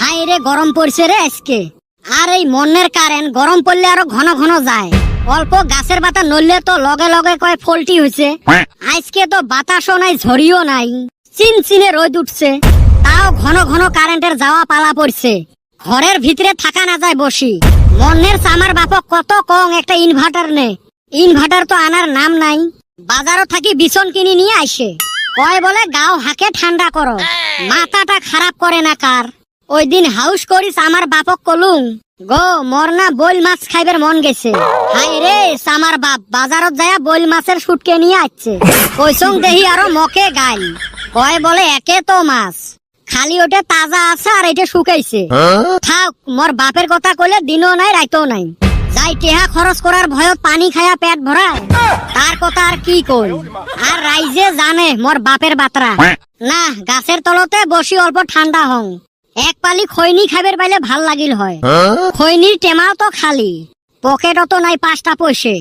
High রে গরম পড়ছে রে আজকে। আর এই মনের কারেন্ট গরম পড়লে আরো ঘন ঘন যায়। অল্প গাছের পাতা নড়লে তো লগে লগে কয় ফল্টি হয়েছে। আজকে তো বাতাসও নাই ঝড়িও নাই, চিনচিনে রোদ উঠছে, তাও ঘন ঘন কারেন্টের যাওয়া পালা পড়ছে। ঘরের ভিতরে থাকা না যায় বসি। মনের চামার বাপক কত কং একটা ইনভার্টার নে, ইনভার্টার তো আনার নাম নাই। বাজারও থাকি বিছন কিনে নিয়ে আসে, কয় বলে গাও হাকে ঠান্ডা করো। মাথাটা খারাপ করে না কার? ওই দিন হাউস করিস আমার বাপক কলুং গো মোর না বইল মাছ খাইবার মন গেছে। হাই রে সামার বাপ বাজারত যায়া বইল মাছের শুটকে নিয়ে আসছে। কইসং দেহি আরো মকে গাইল, কয় বলে একে তো মাছ খালি ওটা তাজা আছে আর এটা শুকাইছে। থাক মোর বাপের কথা কইলে দিনও নাই রাইতও নাই। যাই টেহা খরচ করার ভয়ত পানি খায়া পেট ভরায়, তার কথা আর কি কই। আর রাইজে জানে মোর বাপের বাতরা। না গাছের তলতে বসি অল্প ঠান্ডা হং। এক পালি খৈনি খাইবার পাইলে ভাল লাগিল হয়। খৈনির টেমাও তো খালি, পকেটও তো নাই 5টা পয়সে।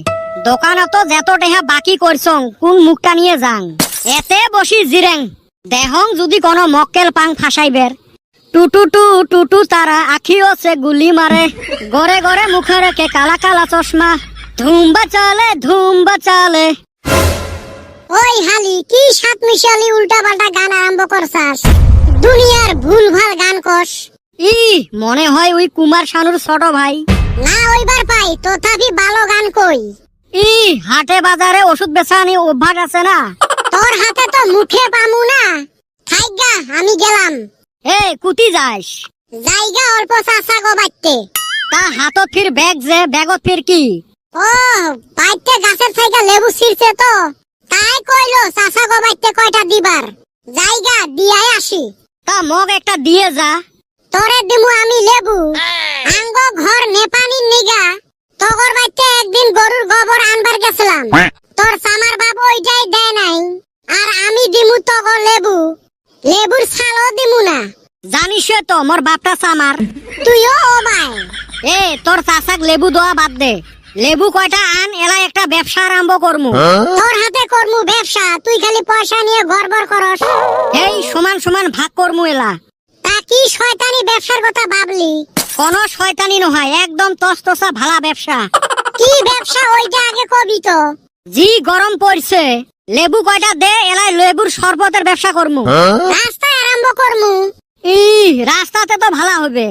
দোকানত যত টেহা বাকি করছং কোন মুখটা নিয়ে যাং। এতে বসি জিরেং দেহং যদি কোনো মক্কেল পাং ফাঁসাইবের। টুটু টু টুটু তারা আখিও সে গুলি মারে, গড়ে গড়ে মুখে রেখে কালা কালা চশমা। ধুম বাচালে। ওই হালি কি সাত মিশালি উল্টা পাল্টা গান আরম্ভ করছাস? দুনিয়ার ভুলভাল গান কস। ই মনে হয় ওই কুমার শানুর ছোট ভাই। না ওইবার পাই, তথাপি ভালো গান কই। ই হাটে বাজারে ওষুধ বেচানি অভ্যাস আছে না? তোর হাতে তো মুখে পামু না। থাইগা আমি গেলাম। এই কুতি যাস? জায়গা অল্প চাচা গো বাইতে। তা হাতত ফির ব্যাগ যে ব্যাগত ফির কি? ও বাইতে গাছের থাইগা লেবু ছিড়ছে তো, তাই কইলো চাচা গো বাইতে কয়টা দিবার। জায়গা দিয়াই আসি। তা মগ একটা দিয়ে যা। তোরে দিমু আমি লেবু। আঙ্গ ঘর নেপানির নিগা তগর বাইতে একদিন গরুর গোবর আনবার গেছিলাম। তোর সামার বাবু ওইটাই দেয় নাই, আর আমি দিমু তগর লেবু। লেবুর ছালও দিমু না। জানিস তো মোর বাপটা সামার। তুইও ও ভাই। এ তোর চাচাক লেবু দেওয়া বাদ দে, লেবু কয়টা আন, এলা একটা ব্যবসা আরম্ভ করমু। তোর হাতে করমু ব্যবসা, তুই খালি পয়সা নিয়ে গড়বড় করস। এই সমান সমান ভাগ করমু এলা। তা কি শয়তানি ব্যবসার কথা ভাবলি? কোন শয়তানি নয়, একদম তসতসা ভালা ব্যবসা। কি ব্যবসা ওইটা আগে কবি তো। জি গরম পড়ছে, লেবু কয়টা দে, এলাই লেবুর শরবতের ব্যবসা করমু। রাস্তায় আরম্ভ করমু। ই রাস্তাতে তো ভালো হবে,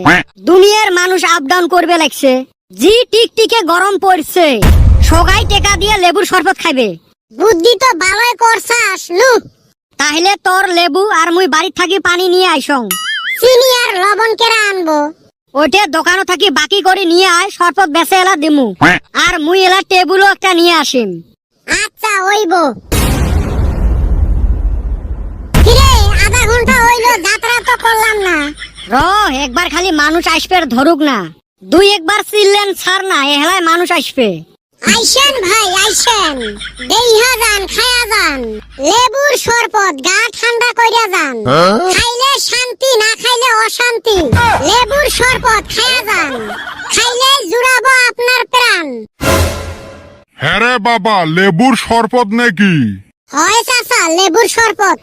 দুনিয়ার মানুষ আপ ডাউন করবে লাগছে। জি টিকটিকে গরম পড়ছে, সগাই টেকা দিয়ে লেবুর শরবত খাইবে। বুদ্ধি তো ভালোই করছাস লু। তাহলে তোর লেবু আর মুই বাড়ি থাকি পানি নিয়ে আইসং। চিনি আর লবণ কেরা আনবো। ওইটা দোকানও থাকি বাকি করে নিয়ে আয়, শরবত বেচে এলা দিমু। আর মুই এলা টেবুলও একটা নিয়ে আসিম। আচ্ছা হইবো। কিরে আধা ঘন্টা হইলো, যাত্রা তো করলাম না। র একবার খালি মানুষ আসবে ধরুক না, দুই একবার চিল্লেন ছাড় না, এহলায় মানুষ আসবে। আইসেন ভাই আইসেন, দেইহা যান খায়া যান। লেবুর শরবত গা ঠান্ডা কইরা যান। খাইলে শান্তি, না খাইলে অশান্তি। লেবুর শরবত খায়া যান, খাইলে জুড়াবো আপনার প্রাণ। হ্যাঁ রে বাবা, লেবুর শরবত নাকি? হয় চাচা লেবুর শরবত।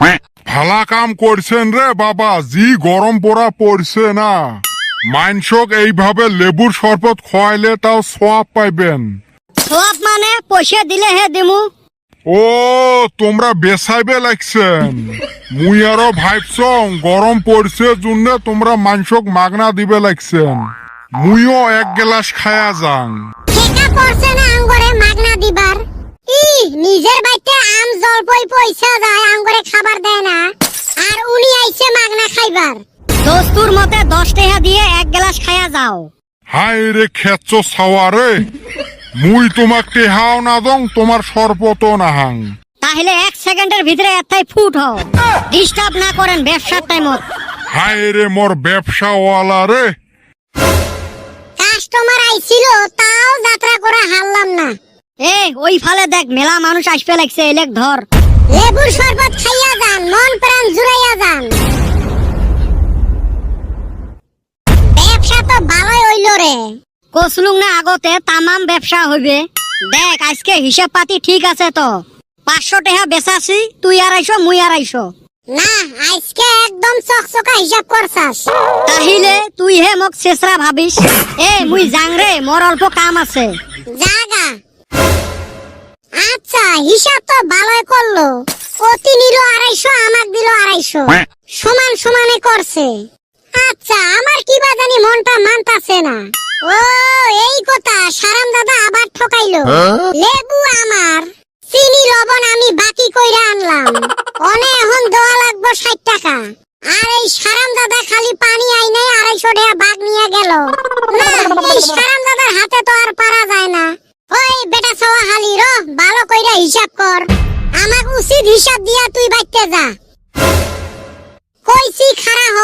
ভালা কাম করছেন রে বাবা, জি গরম পোড়া পড়ছে না। মাইনসক এইভাবে লেবুর শরবত খোয়াইলে তাও সোয়াব পাইবেন। সব মানে পয়সা দিলে হে দিমু। ও তোমরা বেসাইবে লাগছেন, মুই আরো ভাবছং গরম পড়ছে জন্য তোমরা মাইনসক মাগনা দিবে লাগছেন। মুইও এক গ্লাস খায়া যাং। ঠেকা পড়ছে না আঙ্গরে মাগনা দিবার। ই নিজের বাইতে আম জলপই পয়সা যায়, আঙ্গরে খাবার দেয় না, আর উনি আইছে মাগনা খাইবার। দস্তুর মতে 10 টাকা দিয়ে এক গ্লাস খায়া যাও। হাই রে খেচ্ছ ছাওয়ারে, মুই তোমাক টেহাও না দং, তোমার শরবতও না হাং। তাহলে 1 সেকেন্ডের ভিতরে এতটাই ফুট হও, ডিস্টার্ব না করেন ব্যবসার টাইমত। হাই রে মোর ব্যবসাওয়ালা রে। কাস্টমার আইছিল, তাও যাত্রা করা হারলাম না। এ ওই ফালে দেখ মেলা মানুষ আসবে লাগছে, এলেক ধর। লেবুর শরবত খাইয়া যান, মন প্রাণ জুড়াইয়া যান। ব্যবসা তো ভালোই হইল রে। কসলুং না আগতে তামাম ব্যবসা হইবে। দেখ আজকে হিসাব পাতি ঠিক আছে তো, 500 টাকা বেচাছি, তুই 250 মুই 250। না আজকে একদম চকচকা হিসাব করছাস। তাহিলে তুই হে মোক শেষরা ভাবিস। মুই যাং রে, মোর অল্প কাম আছে। জাগা। আচ্ছা হিসাব তো ভালোই করলো। অতি নিল 250, আমাক দিল 250, সমান সমানে করছে। আচ্ছা আমার কিবা জানি মনটা মানতাছে না। ও এই কথা, সারাম দাদা আবার ঠকাইলো। লেবু আমার, চিনি লবণ আমি বাকি কইরা আনলাম, অনে এখন দেওয়া লাগবো 60 টাকা। আর এই সারাম দাদা খালি পানি আইনে 250 টাকা বাগ নিয়ে গেল। না এই সারাম দাদার হাতে তো আর পারা যায় না। ওই বেটা সওয়া হালি র, ভালো কইরা হিসাব কর। আমাক উচিত হিসাব দিয়া তুই বাইতে যা। কইছি খাড়া হ।